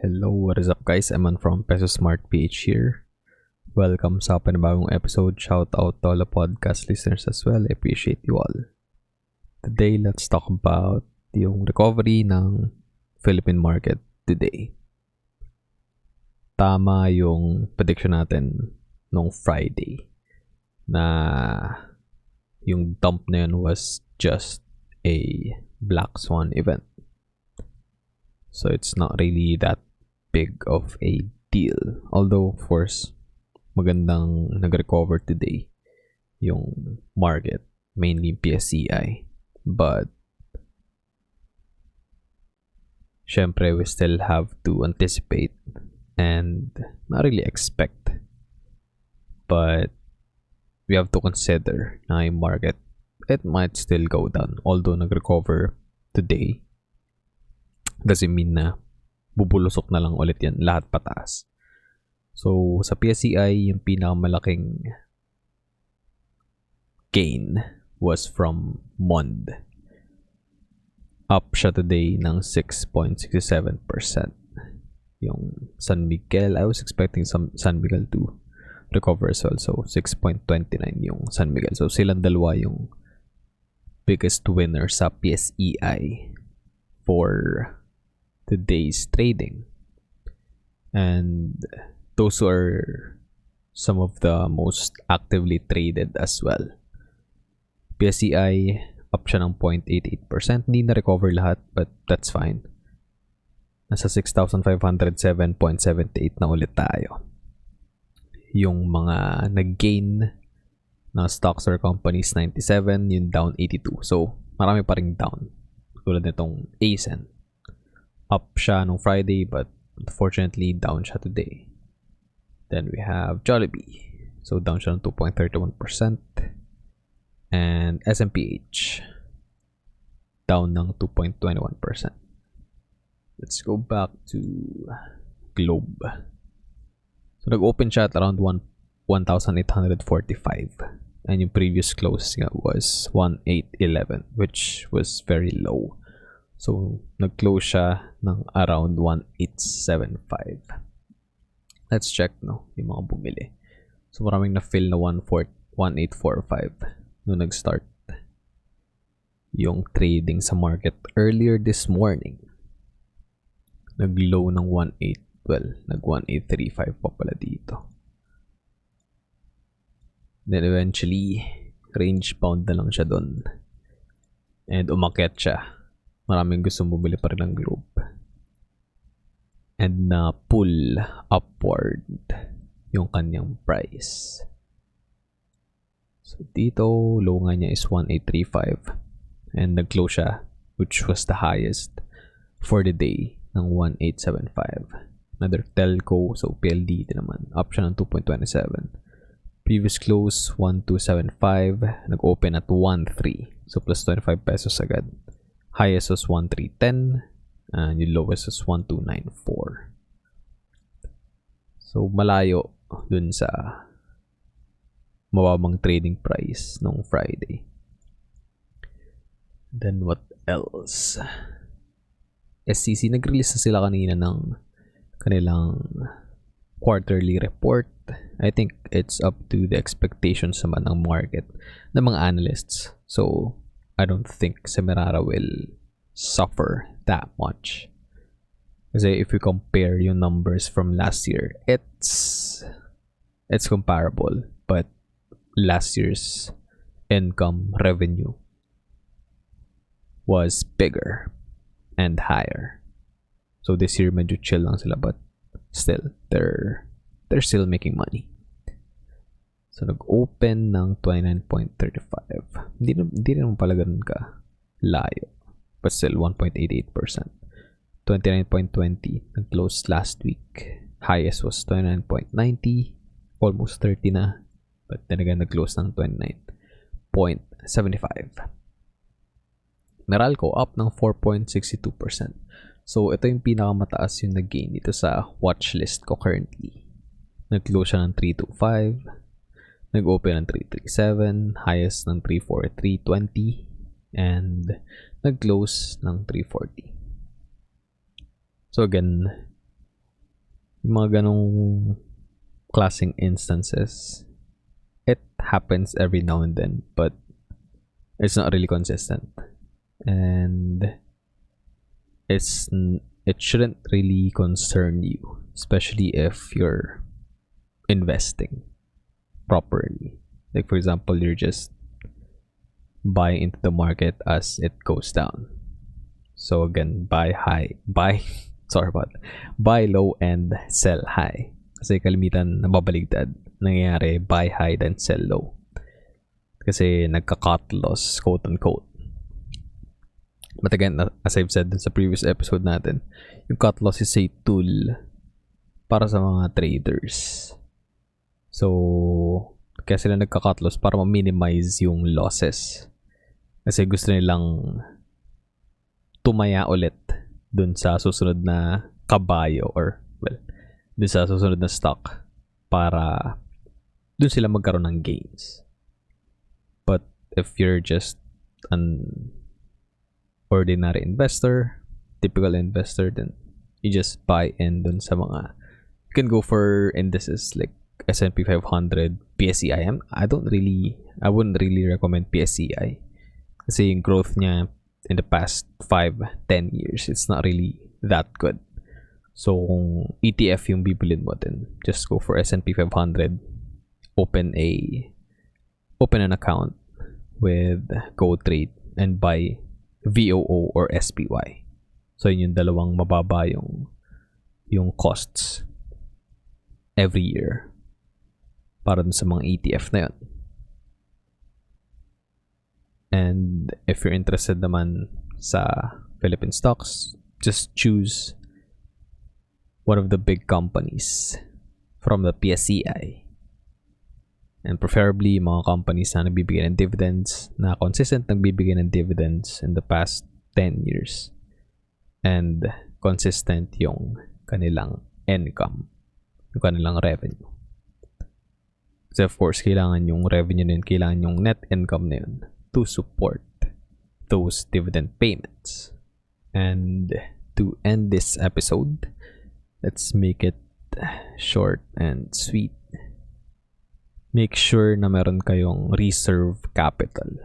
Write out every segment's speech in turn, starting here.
Hello, what is up guys? I'm from Peso Smart PH here. Welcome sa panibagong episode. Shout out to all the podcast listeners as well. I appreciate you all. Today, let's talk about yung recovery ng Philippine market today. Tama yung prediction natin nung Friday na yung dump na yun was just a black swan event. So it's not really that big of a deal. Although, of course, magandang nag-recover today yung market, mainly PSEi. But, syempre, we still have to anticipate and not really expect. But, we have to consider na yung market, it might still go down. Although, nag-recover today, kasi mean na bubulusok na lang ulit yan lahat pataas. So sa PSEi, yung pinakamalaking gain was from MOND. Up siya today ng 6.67%. Yung San Miguel, I was expecting San Miguel to recover as well. So 6.29 yung San Miguel. So silang dalawa yung biggest winner sa PSEi for today's trading, and those are some of the most actively traded as well. PSEi up siya ng 0.88%. Hindi na recover lahat, but that's fine. Nasa 6,507.78 na ulit tayo. Yung mga nag-gain na stocks or companies 97, yung down 82. So marami pa ring down, tulad nitong ASEN. Up siya nung Friday, but unfortunately down siya today. Then we have Jollibee. So down siya ng 2.31%. And SMPH down ng 2.21%. Let's go back to Globe. So nag-open siya at around 1,845. And yung previous close nga was 1,811, which was very low. So, nag-close siya ng around 1,875. Let's check, no, yung mga bumili. So, maraming na-fill na 1,845 nung nag-start yung trading sa market earlier this morning. Nag-low ng 1,812. Nag-1,835 pa pala dito. Then, eventually, range bound na lang siya dun. And umakyat siya. Maraming gustong bumili pa rin ng Globe. And na pull upward yung kanyang price. So dito, low nga niya is 1,835. And nag-close siya, which was the highest for the day, ng 1,875. Another telco, so PLD din naman. Up siya ng 2.27. Previous close, 1,275. Nag-open at 1,3. So plus 25 pesos agad. Highest was 1,310 and yung lowest was 1,294. So malayo dun sa mababang trading price nung Friday. Then what else? SCC, nag-release na sila kanina ng kanilang quarterly report. I think it's up to the expectations naman ng market ng mga analysts. So I don't think Semirara will suffer that much. Kasi if you compare yung numbers from last year, it's comparable. But last year's income revenue was bigger and higher. So this year medyo chill lang sila, but still they're still making money. So, nag-open ng 29.35. Hindi naman pala ganun ka layo. But still, 1.88%. 29.20. Nag-close last week. Highest was 29.90. Almost 30 na. But then again, nag-close ng 29.75. Meralco, up ng 4.62%. So, ito yung pinakamataas yung nag-gain dito sa watchlist ko currently. Nag-close siya ng 325. Nag-open ng 337, highest ng 343.20, and nag-close ng 340. So again, Yung mga ganong klaseng instances, it happens every now and then, but it's not really consistent. And it shouldn't really concern you, especially if you're investing properly. Like for example, you're just buying into the market as it goes down. So again, buy low and sell high. Kasi kalimitan nababaligtad. Nangyayari, buy high then sell low. Kasi nagka-cut loss, quote unquote. But again, as I've said sa previous episode natin, yung cut loss is a tool para sa mga traders. So, kaya sila nagka-cut loss para ma-minimize yung losses. Kasi gusto nilang tumaya ulit dun sa susunod na kabayo or dun sa susunod na stock para dun sila magkaroon ng gains. But if you're just an ordinary investor, typical investor, then you just buy in dun sa mga, you can go for indices like S&P 500, PSEi. I wouldn't really recommend PSEi kasi yung growth niya in the past 5-10 years, it's not really that good. So kung ETF yung bibilin mo, then just go for S&P 500, open an account with GoTrade and buy VOO or SPY. So yun yung dalawang mababa yung costs every year para dun sa mga ETF na yun. And if you're interested naman sa Philippine stocks, just choose one of the big companies from the PSEi. And preferably mga companies na nagbibigay ng dividends, na consistent nagbibigay ng dividends in the past 10 years. And consistent yung kanilang income, yung kanilang revenue. So of course, kailangan yung revenue na yun, kailangan yung net income na yun to support those dividend payments. And to end this episode, let's make it short and sweet. Make sure na meron kayong reserve capital.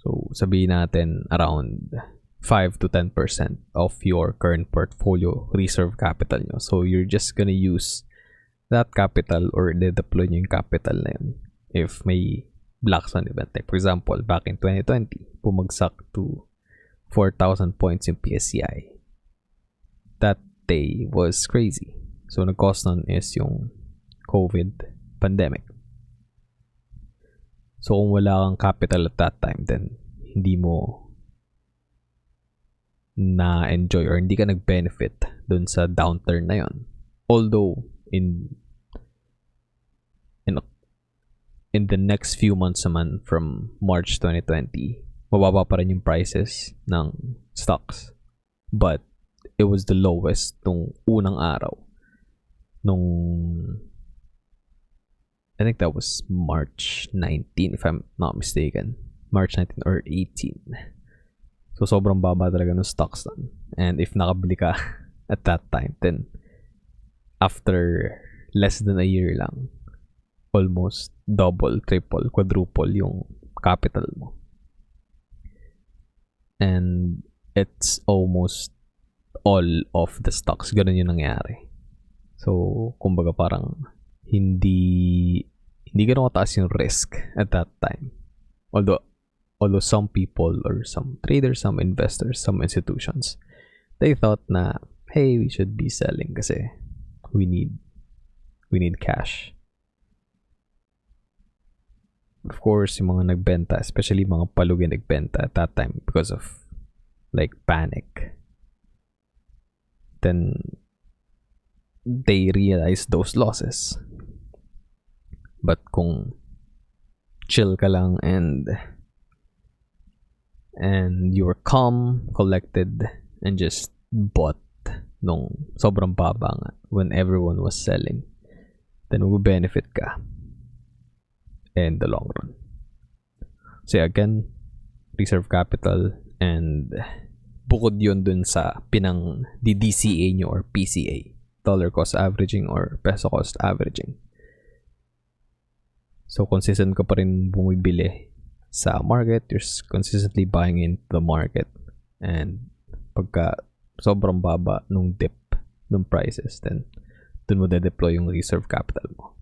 So, sabihin natin around 5 to 10% of your current portfolio reserve capital nyo. So, you're just gonna use that capital or deploy nyo yung capital na yun if may black swan event. Like for example, back in 2020, pumagsak to 4,000 points yung PSEi. That day was crazy. So, nag-cause nun is yung COVID pandemic. So, kung wala kang capital at that time, then hindi mo na-enjoy or hindi ka nag-benefit dun sa downturn na yon. Although, in the next few months naman from March 2020, mababa pa rin yung prices ng stocks. But, it was the lowest nung unang araw. I think that was March 19, if I'm not mistaken. March 19 or 18. So, sobrang baba talaga ng stocks nun. And if nakabili ka at that time, then after less than a year lang, almost double, triple, quadruple yung capital mo. And it's almost all of the stocks. Ganun yung nangyari. So, kumbaga parang hindi gano'n kataas yung risk at that time. Although some people or some traders, some investors, some institutions, they thought na, hey, we should be selling kasi we need cash. Of course, yung mga nagbenta, especially mga palugi nagbenta at that time because of like panic. Then they realized those losses. But kung chill ka lang and you were calm, collected, and just bought nung sobrang baba nga when everyone was selling, then mag-benefit ka in the long run. So again, reserve capital, and bukod yun dun sa pinang DCA nyo or PCA. dollar cost averaging or peso cost averaging. So, consistent ka pa rin bumibili sa market. You're consistently buying into the market. And pagka sobrang baba nung dip nung prices, then dun mo de-deploy yung reserve capital mo.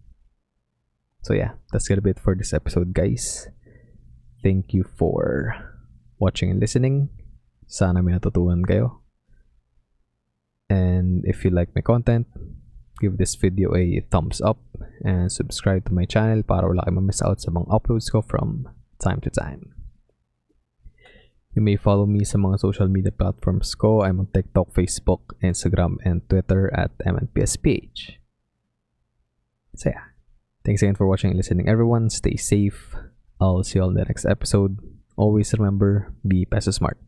So yeah, that's gonna be it for this episode, guys. Thank you for watching and listening. Sana may natutunan kayo. And if you like my content, give this video a thumbs up and subscribe to my channel para wala kayong ma-miss out sa mga uploads ko from time to time. You may follow me sa mga social media platforms ko. I'm on TikTok, Facebook, Instagram, and Twitter at MNPSPH. So yeah, thanks again for watching and listening, everyone. Stay safe. I'll see you all in the next episode. Always remember, be Peso smart.